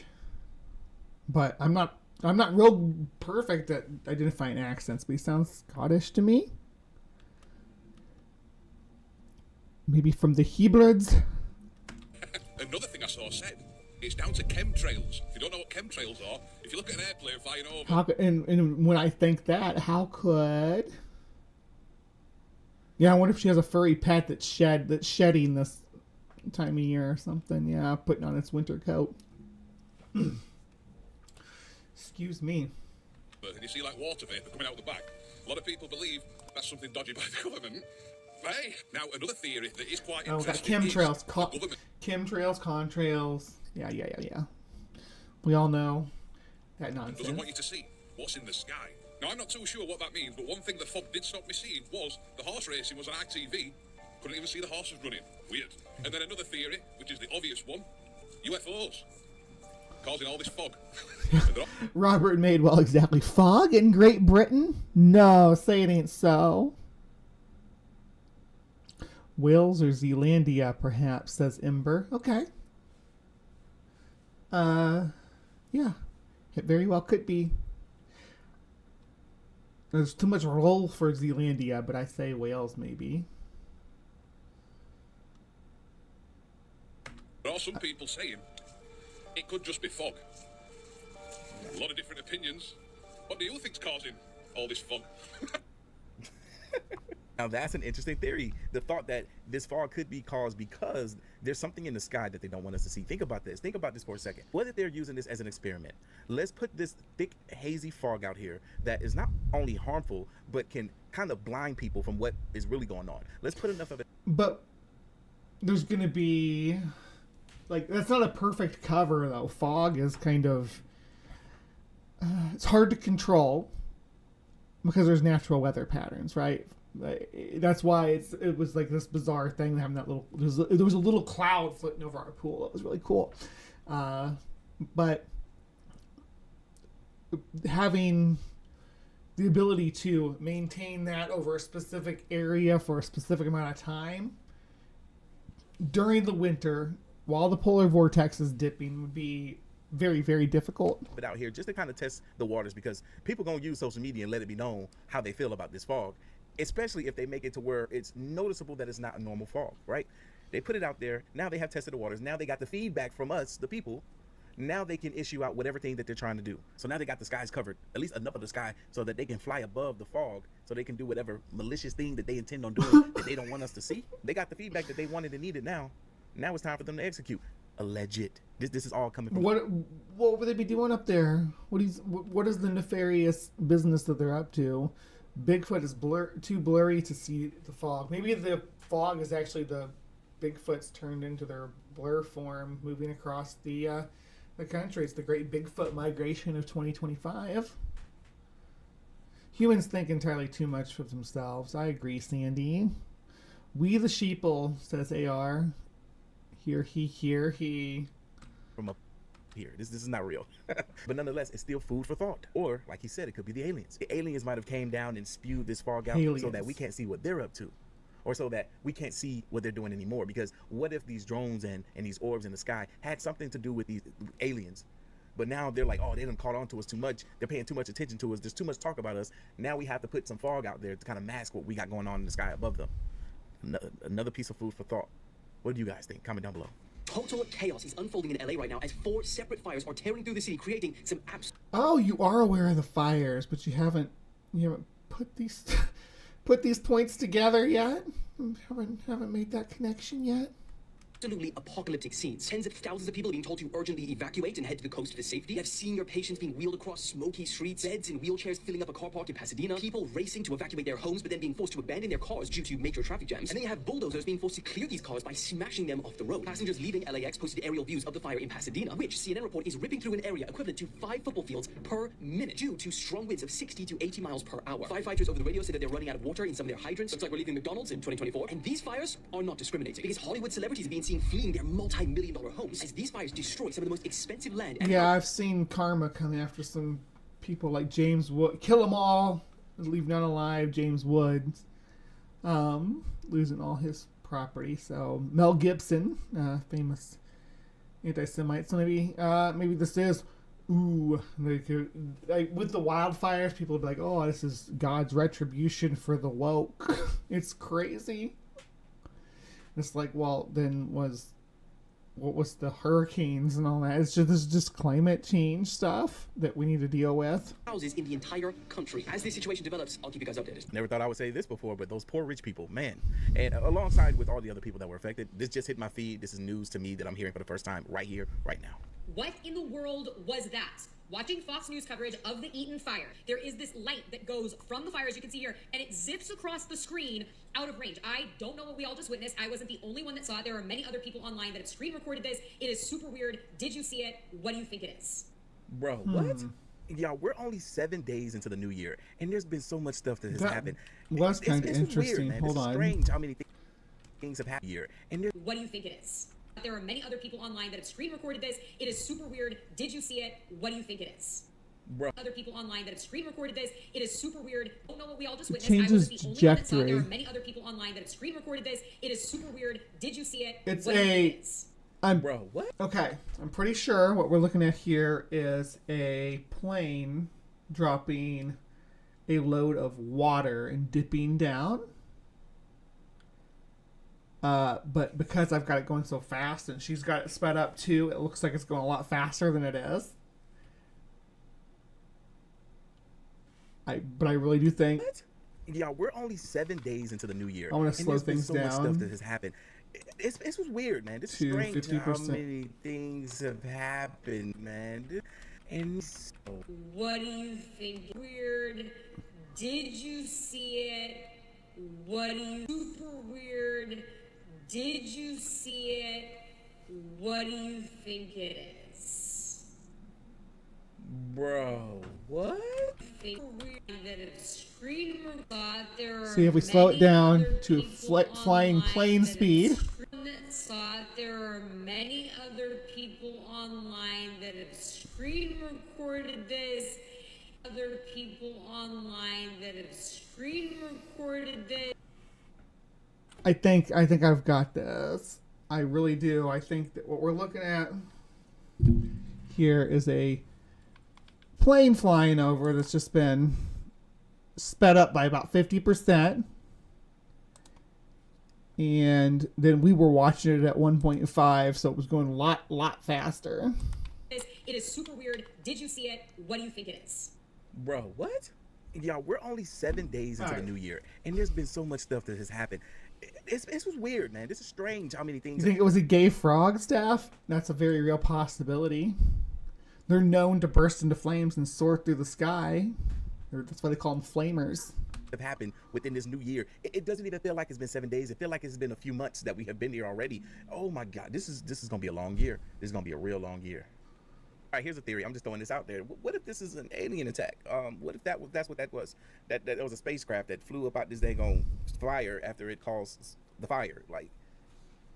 but I'm not real perfect at identifying accents, but he sounds Scottish to me. Maybe from the Hebrides. Another thing I saw said it's down to chemtrails. If you don't know what chemtrails are, if you look at an airplane flying over. And when I think that, how could? Yeah, I wonder if she has a furry pet that's shedding this time of year or something. Yeah, putting on its winter coat. Excuse me. And you see like water vapor coming out the back. A lot of people believe that's something dodgy by the government. Hey, now another theory that is quite interesting. Oh, got chemtrails, chemtrails, contrails. Yeah. We all know that nonsense. Doesn't want you to see what's in the sky. Now, I'm not too sure what that means, but one thing the fog did stop me seeing was the horse racing was on ITV. Couldn't even see the horses running. Weird. And then another theory, which is the obvious one, UFOs. Causing all this fog. Robert Madewell, exactly. Fog in Great Britain? No, say it ain't so. Wales or Zealandia, perhaps, says Ember. Okay. Yeah. It very well could be. There's too much roll for Zealandia, but I say Wales, maybe. There are some people saying it could just be fog. A lot of different opinions. What do you think's causing all this fog? Now that's an interesting theory. The thought that this fog could be caused because there's something in the sky that they don't want us to see. Think about this. Think about this for a second. What if they're using this as an experiment? Let's put this thick, hazy fog out here that is not only harmful, but can kind of blind people from what is really going on. Let's put enough of it. But there's going to be... Like, that's not a perfect cover, though. Fog is kind of... it's hard to control because there's natural weather patterns, right? That's why it was like this bizarre thing having that little... There was a little cloud floating over our pool. It was really cool. but having the ability to maintain that over a specific area for a specific amount of time during the winter while the polar vortex is dipping would be very, very difficult. But out here, just to kind of test the waters, because people gonna use social media and let it be known how they feel about this fog, especially if they make it to where it's noticeable that it's not a normal fog, right? They put it out there. Now they have tested the waters. Now they got the feedback from us, the people. Now they can issue out whatever thing that they're trying to do. So now they got the skies covered, at least enough of the sky, so that they can fly above the fog, so they can do whatever malicious thing that they intend on doing that they don't want us to see. They got the feedback that they wanted and needed now. Now it's time for them to execute. Alleged. This is all coming from... What would they be doing up there? What is the nefarious business that they're up to? Bigfoot is too blurry to see the fog. Maybe the fog is actually the Bigfoots turned into their blur form moving across the country. It's the great Bigfoot migration of 2025. Humans think entirely too much of themselves. I agree, Sandy. We the sheeple, says AR. Here he. From up here. This is not real. But nonetheless, it's still food for thought. Or, like he said, it could be the aliens. The aliens might have came down and spewed this fog out so that we can't see what they're up to. Or so that we can't see what they're doing anymore. Because what if these drones and these orbs in the sky had something to do with these aliens? But now they're like, oh, they done caught on to us too much. They're paying too much attention to us. There's too much talk about us. Now we have to put some fog out there to kind of mask what we got going on in the sky above them. Another piece of food for thought. What do you guys think? Comment down below. Total chaos is unfolding in LA right now as 4 separate fires are tearing through the city, creating some Oh, you are aware of the fires, but you haven't put these points together yet? Haven't made that connection yet? absolutely apocalyptic scenes. Tens of thousands of people are being told to urgently evacuate and head to the coast for safety. I've seen your patients being wheeled across smoky streets, beds and wheelchairs filling up a car park in Pasadena, people racing to evacuate their homes but then being forced to abandon their cars due to major traffic jams. And then you have bulldozers being forced to clear these cars by smashing them off the road. Passengers leaving LAX posted aerial views of the fire in Pasadena, which CNN report is ripping through an area equivalent to 5 football fields per minute due to strong winds of 60 to 80 miles per hour. Firefighters over the radio said that they're running out of water in some of their hydrants. Looks like we're leaving McDonald's in 2024. And these fires are not discriminating because Hollywood celebrities are being seen fleeing their multi-million-dollar homes as these fires destroy some of the most expensive land. Yeah, I've seen karma come after some people like James Wood. Kill them all, leave none alive. James Woods losing all his property. So Mel Gibson, famous anti-Semite. So maybe this is with the wildfires. People will be like, "Oh, this is God's retribution for the woke." It's crazy. It's like, well, then what was the hurricanes and all that? This is just climate change stuff that we need to deal with. Houses in the entire country. As this situation develops, I'll keep you guys updated. Never thought I would say this before, but those poor rich people, man. And alongside with all the other people that were affected, this just hit my feed. This is news to me that I'm hearing for the first time right here, right now. What in the world was that? Watching Fox News coverage of the Eaton fire, there is this light that goes from the fire, as you can see here, and it zips across the screen out of range. I don't know what we all just witnessed. I wasn't the only one that saw it. There are many other people online that have screen recorded this. It is super weird. Did you see it? What do you think it is? Bro, what? Y'all, we're only 7 days into the new year, and there's been so much stuff that has happened. Was kind of interesting. Weird, man. Hold on. It's strange how many things have happened here. And what do you think it is? There are many other people online that have screen recorded this. It is super weird. Did you see it? What do you think it is? Bro. Other people online that have screen recorded this. It is super weird. Don't know what we all just witnessed. Changes I was the only one that saw it. trajectory. There are many other people online that have screen recorded this. It is super weird. Did you see it? It's what do you think it is? Bro, what? Okay, I'm pretty sure what we're looking at here is a plane dropping a load of water and dipping down. But because I've got it going so fast and she's got it sped up too, it looks like it's going a lot faster than it is. But I really do think... Yeah, we're only 7 days into the new year. I want to slow things so down. Much stuff that has happened. This was weird, man. This is strange 50%. how many things have happened, man. And What do you think? Weird. Did you see it? What do you... Super weird. Did you see it? What do you think it is? Bro, what? See if we slow it down to flying plane speed. There are many other people online that have screen recorded this. Other people online that have screen recorded this. I think I've got this. I really do. I think that what we're looking at here is a plane flying over that's just been sped up by about 50%. And then we were watching it at 1.5, so it was going a lot faster. It is super weird. Did you see it? What do you think it is? Bro, what? Y'all, we're only 7 days into the new year, and there's been so much stuff that has happened. This was weird, man. This is strange how many things. You think it was a gay frog staff? That's a very real possibility. They're known to burst into flames and soar through the sky. That's why they call them flamers. Have happened within this new year. It doesn't even feel like it's been 7 days. It feels like it's been a few months that we have been here already. Oh my God, this is gonna be a long year. This is gonna be a real long year. All right, here's a theory. I'm just throwing this out there. What if this is an alien attack? What if that's what that was? That was a spacecraft that flew up out this dang on fire after it caused the fire. Like,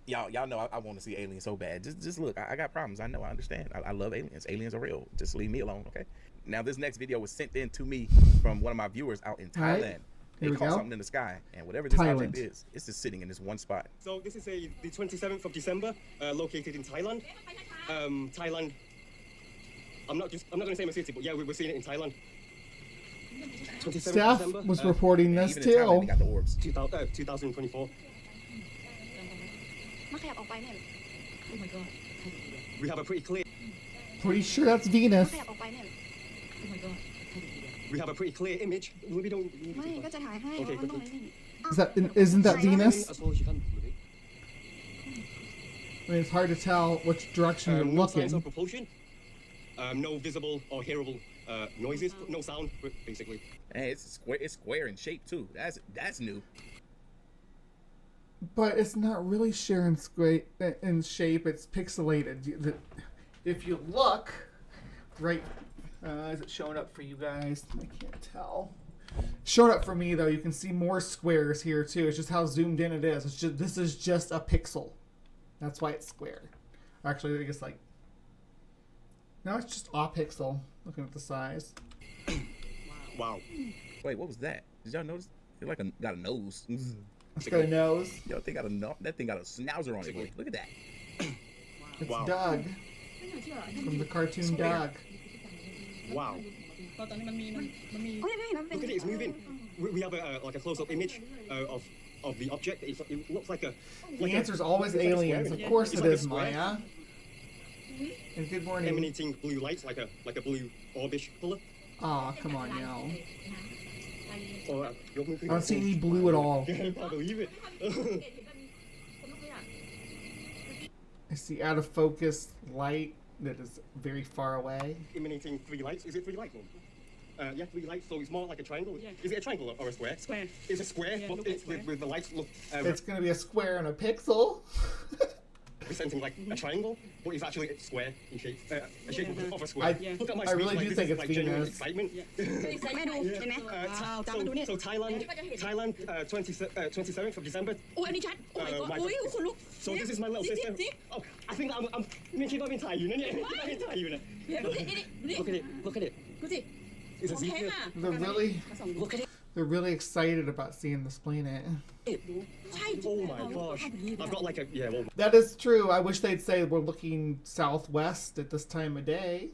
y'all know I want to see aliens so bad. Just look, I got problems. I know, I understand. I love aliens. Aliens are real. Just leave me alone, okay? Now, this next video was sent in to me from one of my viewers out in Thailand. Right. They caught something in the sky, and whatever this object is, it's just sitting in this one spot. So this is the 27th of December, located in Thailand. Thailand. I'm not going to say my city, but yeah, we're seeing it in Thailand. Steph was reporting this too. Thailand, they got the orbs. 2024. Oh my God. We have a pretty clear. Pretty sure that's Venus. Oh my God. We have a pretty clear image. We don't. Okay, Isn't that Venus? I mean, it's hard to tell which direction you're no looking. signs of propulsion. No visible or hearable noises. No sound, basically. Hey, it's square in shape too. That's new. But it's not really sharing in shape. It's pixelated. If you look, right, is it showing up for you guys? I can't tell. Showing up for me though, you can see more squares here too. It's just how zoomed in it is. This is just a pixel. That's why it's square. Actually, I think it's like. No, it's just a pixel. Looking at the size. Wow. Wait, what was that? Did y'all notice? It got a nose. It's got a nose. Yo, that thing got a schnauzer on it. Boy. Look at that. It's Doug. From the cartoon Doug. Wow. Look at it, it's moving. We have a close-up image of the object. It looks like a. The answer's always aliens. Of course it is, Maya. And good morning. Emanating blue lights, like a blue orbish color. Aw, come on now. I don't see any blue at all. I can't believe it. I see out of focus light that is very far away. Emanating 3 lights. Is it 3 lights? Yeah, 3 lights. So it's more like a triangle. Yeah. Is it a triangle or a square? Square. It's a square, yeah, but it's with the lights look. It's going to be a square and a pixel. Presenting like a triangle, but it's actually a square in shape. A shape of a square. Look at my I really screen, do think it's genuine Venus. excitement. So Thailand, 27th of December. Oh, and chat. Oh my God. Oh, look. So this is my little sister. Oh, I think I'm. ไม่คิดว่าเป็นถ่ายอยู่นะเนี่ยไม่ได้ถ่ายอยู่นะ Look at it. Look at it. It's a secret. They're really excited about seeing this planet. Oh my gosh. I've got like a well. That is true. I wish they'd say we're looking southwest at this time of day.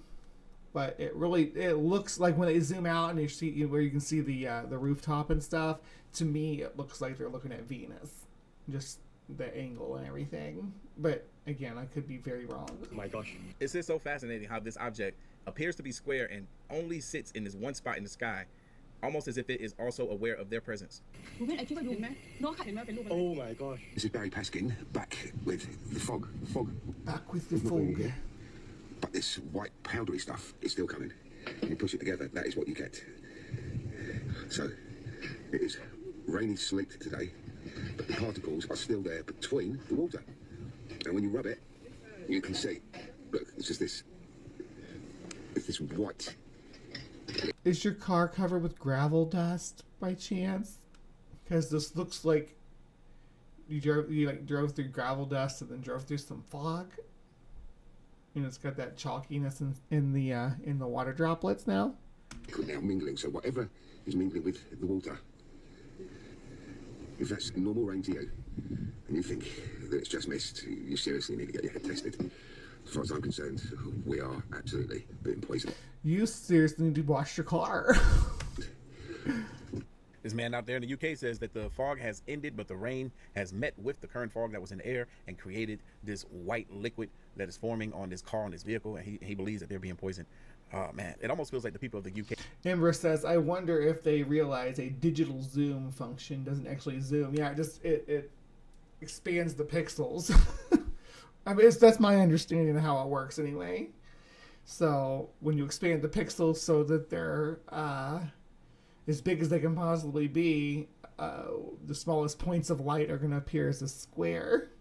But it looks like when they zoom out and you see where you can see the rooftop and stuff, to me it looks like they're looking at Venus. Just the angle and everything. But again, I could be very wrong. Oh my gosh. It's just so fascinating how this object appears to be square and only sits in this one spot in the sky. Almost as if it is also aware of their presence. Oh my gosh. This is Barry Paskin, back with the fog. Back with the fog. But this white powdery stuff is still coming. When you push it together, that is what you get. So, it is rainy sleet today, but the particles are still there between the water. And when you rub it, you can see, look, it's just this, it's this white. Is your car covered with gravel dust by chance? Because this looks like you drove through gravel dust and then drove through some fog. and it's got that chalkiness in the water droplets now. Now mingling, so whatever is mingling with the water, if that's normal rain to you, and you think that it's just mist, you seriously need to get your head tested. As far as I'm concerned, we are absolutely being poisoned. You seriously need to wash your car. This man out there in the UK says that the fog has ended, but the rain has met with the current fog that was in the air and created this white liquid that is forming on this car, on this vehicle, and he believes that they're being poisoned. Oh man, it almost feels like the people of the UK. Amber says, I wonder if they realize a digital zoom function doesn't actually zoom. Yeah, it expands the pixels. I mean, that's my understanding of how it works anyway. So when you expand the pixels so that they're as big as they can possibly be, the smallest points of light are going to appear as a square.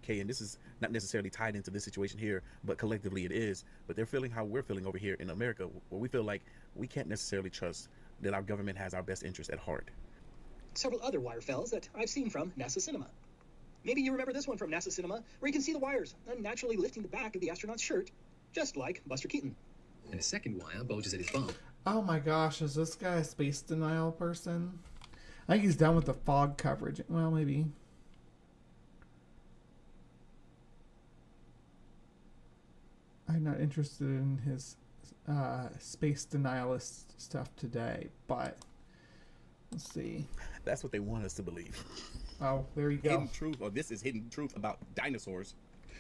Okay, and this is not necessarily tied into this situation here, but collectively it is. But they're feeling how we're feeling over here in America, where we feel like we can't necessarily trust that our government has our best interest at heart. Several other wire fells that I've seen from NASA Cinema. Maybe you remember this one from NASA Cinema, where you can see the wires unnaturally lifting the back of the astronaut's shirt, just like Buster Keaton. And a second wire bulges at his bum. Oh my gosh, is this guy a space denial person? I think he's done with the fog coverage. Well, maybe. I'm not interested in his space denialist stuff today, but let's see. That's what they want us to believe. Oh, there you go. Hidden truth, or this is hidden truth about dinosaurs.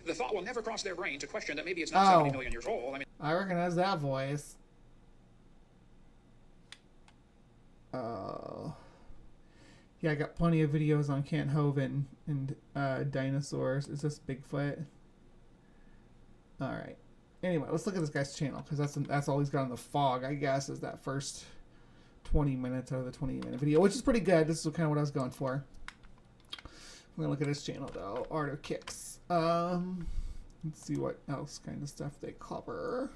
The thought will never cross their brain to question that maybe it's not 70 million years old. I recognize that voice. Yeah, I got plenty of videos on Kent Hovind and dinosaurs. Is this Bigfoot? All right. Anyway, let's look at this guy's channel, because that's all he's got on the fog, I guess, is that first 20 minutes out of the 20-minute video, which is pretty good. This is kind of what I was going for. I'm going to look at his channel, though. artofkickz. Let's see what else kind of stuff they cover.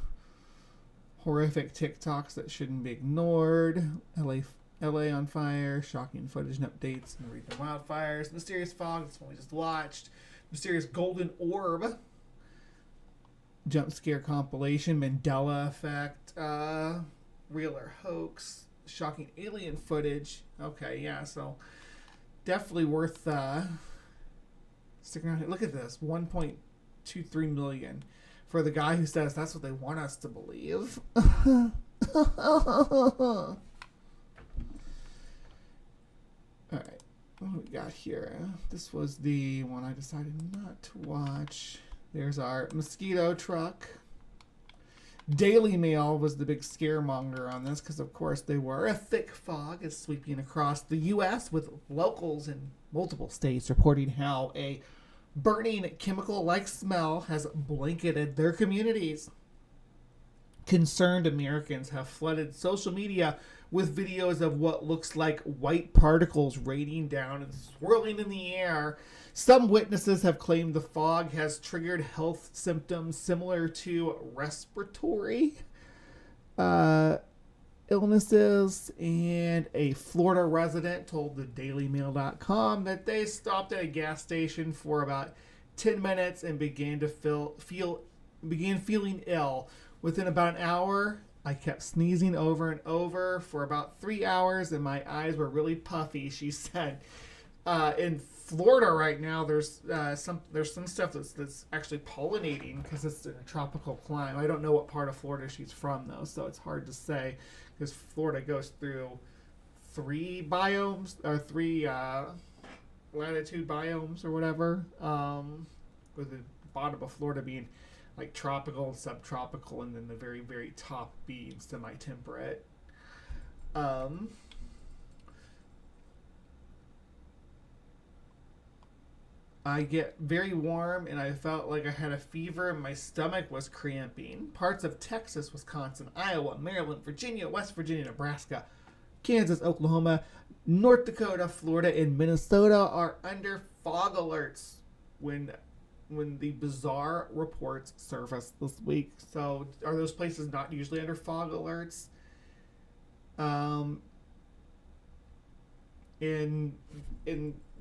Horrific TikToks that shouldn't be ignored. LA on fire. Shocking footage and updates. And recent wildfires. Mysterious fog. That's one we just watched. Mysterious golden orb. Jump scare compilation. Mandela effect. Real or hoax. Shocking alien footage. Okay, yeah, so definitely worth sticking around here. Look at this. 1.23 million for the guy who says that's what they want us to believe. Alright, what do we got here? This was the one I decided not to watch. There's our mosquito truck. Daily Mail was the big scaremonger on this because, of course, they were. A thick fog is sweeping across the U.S. with locals in multiple states reporting how a burning chemical-like smell has blanketed their communities. Concerned Americans have flooded social media with videos of what looks like white particles raining down and swirling in the air. Some witnesses have claimed the fog has triggered health symptoms similar to respiratory illnesses, and a Florida resident told the dailymail.com that they stopped at a gas station for about 10 minutes and began feeling ill. Within about an hour, I kept sneezing over and over for about 3 hours, and my eyes were really puffy, she said. In Florida right now, there's some stuff that's actually pollinating because it's in a tropical climate. I don't know what part of Florida she's from, though, so it's hard to say because Florida goes through three biomes, or three latitude biomes or whatever, with the bottom of Florida being like tropical, subtropical, and then the very, very top being semi-temperate. I get very warm, and I felt like I had a fever, and my stomach was cramping. Parts of Texas, Wisconsin, Iowa, Maryland, Virginia, West Virginia, Nebraska, Kansas, Oklahoma, North Dakota, Florida, and Minnesota are under fog alerts when the bizarre reports surfaced this week. So are those places not usually under fog alerts? In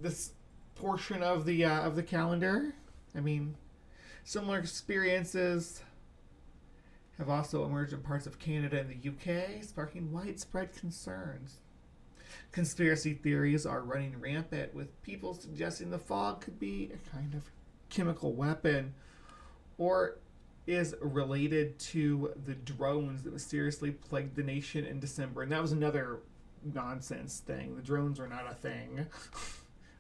this portion of the calendar, I mean, similar experiences have also emerged in parts of Canada and the UK, sparking widespread concerns. Conspiracy theories are running rampant, with people suggesting the fog could be a kind of chemical weapon or is related to the drones that mysteriously plagued the nation in December. And that was another nonsense thing. The drones were not a thing.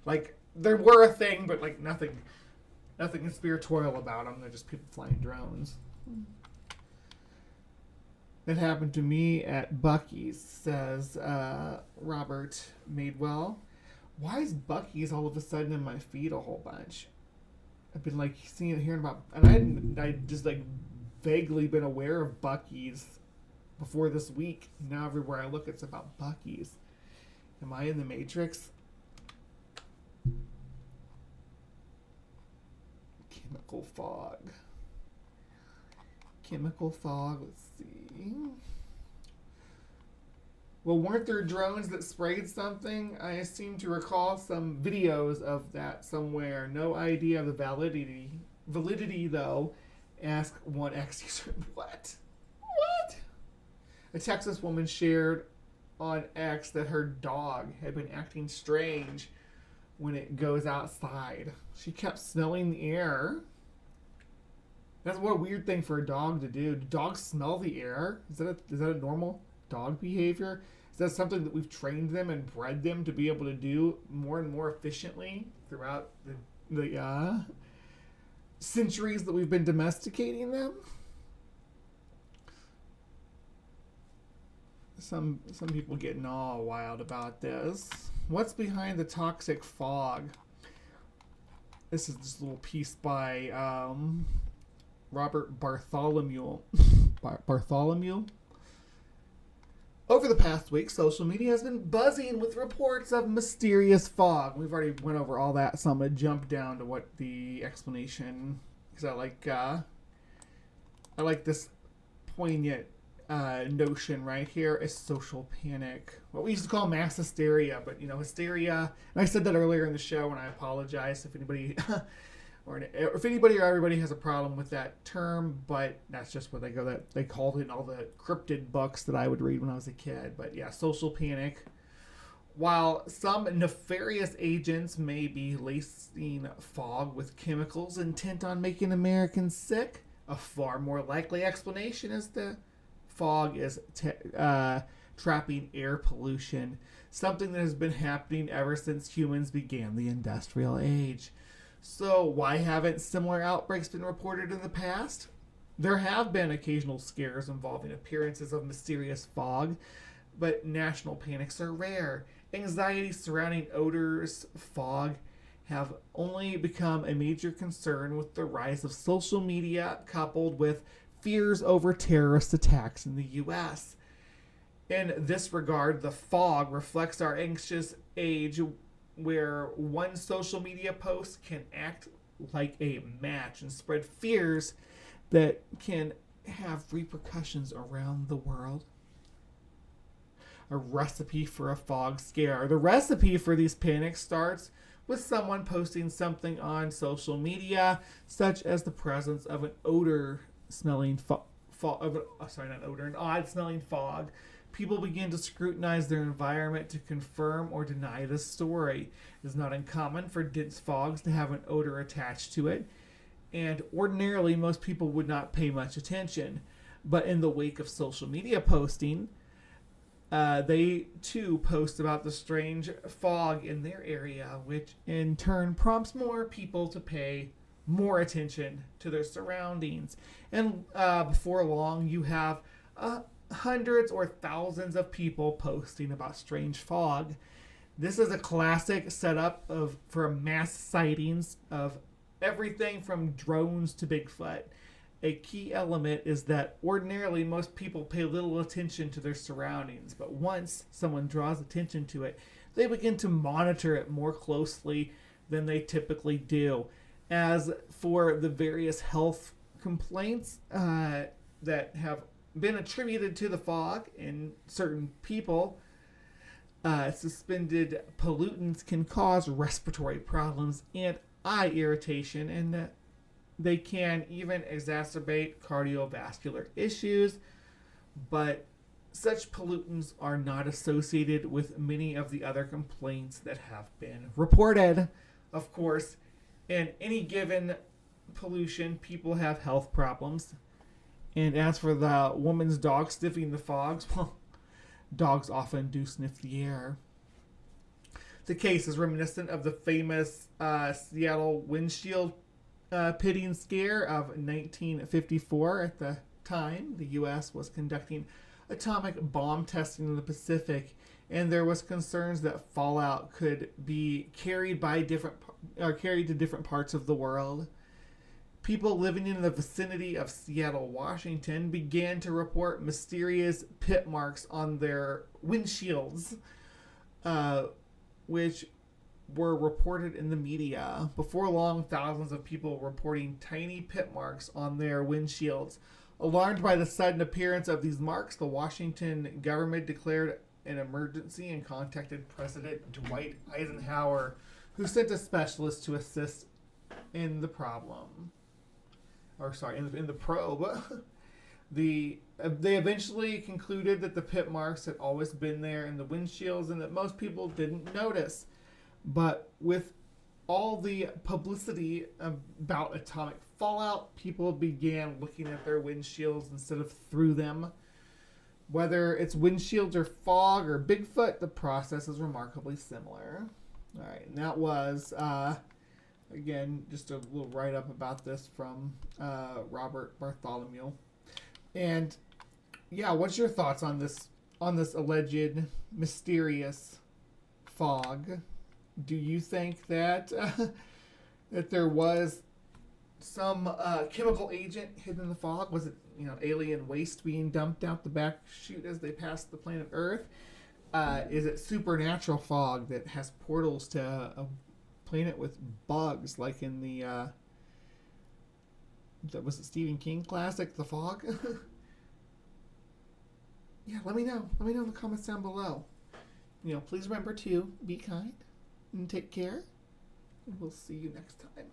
Like, they were a thing, but like nothing conspiratorial about them. They're just people flying drones. That happened to me at Buc-ee's, says Robert Madewell. Why is Buc-ee's all of a sudden in my feed a whole bunch? I've been like seeing and hearing about, and I'd just like vaguely been aware of Buc-ee's before this week. Now everywhere I look, it's about Buc-ee's. Am I in the Matrix? Chemical fog. Chemical fog. Let's see. Well, weren't there drones that sprayed something? I seem to recall some videos of that somewhere. No idea of the validity though. Ask one X user. What? A Texas woman shared on X that her dog had been acting strange when it goes outside. She kept smelling the air. That's what a weird thing for a dog to do. Do dogs smell the air? Is that a normal dog behavior? Is that something that we've trained them and bred them to be able to do more and more efficiently throughout the centuries that we've been domesticating them? Some people getting all wild about this. What's behind the toxic fog? This is this little piece by Robert Bartholomew. Bartholomew? Over the past week, social media has been buzzing with reports of mysterious fog. We've already went over all that, so I'm going to jump down to what the explanation, because I like this poignant notion right here is social panic. What we used to call mass hysteria, but hysteria, and I said that earlier in the show, and I apologize if anybody or everybody has a problem with that term, but that's just what they called it in all the cryptid books that I would read when I was a kid. But yeah, social panic. While some nefarious agents may be lacing fog with chemicals intent on making Americans sick, a far more likely explanation is the fog is trapping air pollution, something that has been happening ever since humans began the industrial age. So why haven't similar outbreaks been reported in the past? There have been occasional scares involving appearances of mysterious fog, but national panics are rare. Anxiety surrounding odors, fog, have only become a major concern with the rise of social media coupled with fears over terrorist attacks in the U.S. In this regard, the fog reflects our anxious age, where one social media post can act like a match and spread fears that can have repercussions around the world. A recipe for a fog scare. The recipe for these panics starts with someone posting something on social media, such as the presence of an odor-smelling an odd-smelling fog. People begin to scrutinize their environment to confirm or deny this story. It is not uncommon for dense fogs to have an odor attached to it, and ordinarily most people would not pay much attention. But in the wake of social media posting, they too post about the strange fog in their area, which in turn prompts more people to pay more attention to their surroundings. And before long, you have hundreds or thousands of people posting about strange fog. This is a classic setup for mass sightings of everything from drones to Bigfoot. A key element is that ordinarily most people pay little attention to their surroundings, but once someone draws attention to it, they begin to monitor it more closely than they typically do. As for the various health complaints that have been attributed to the fog in certain people, suspended pollutants can cause respiratory problems and eye irritation, and They can even exacerbate cardiovascular issues, but such pollutants are not associated with many of the other complaints that have been reported. Of course, in any given pollution, people have health problems. And as for the woman's dog sniffing the fogs, well, dogs often do sniff the air. The case is reminiscent of the famous Seattle windshield pitting scare of 1954. At the time, the U.S. was conducting atomic bomb testing in the Pacific, and there was concerns that fallout could be carried to different parts of the world. People living in the vicinity of Seattle, Washington, began to report mysterious pit marks on their windshields, which were reported in the media. Before long, thousands of people reporting tiny pit marks on their windshields. Alarmed by the sudden appearance of these marks, the Washington government declared an emergency and contacted President Dwight Eisenhower, who sent a specialist to assist in the problem. In the probe. They eventually concluded that the pit marks had always been there in the windshields and that most people didn't notice. But with all the publicity about atomic fallout, people began looking at their windshields instead of through them. Whether it's windshields or fog or Bigfoot, the process is remarkably similar. All right, and that was, again, just a little write-up about this from Robert Bartholomew. And yeah, what's your thoughts on this alleged mysterious fog? Do you think that that there was some chemical agent hidden in the fog? Was it, alien waste being dumped out the back chute as they passed the planet Earth? Is it supernatural fog that has portals to a planet with bugs, like in the was it Stephen King classic, The Fog? Yeah, let me know. Let me know in the comments down below. Please remember to be kind and take care. And we'll see you next time.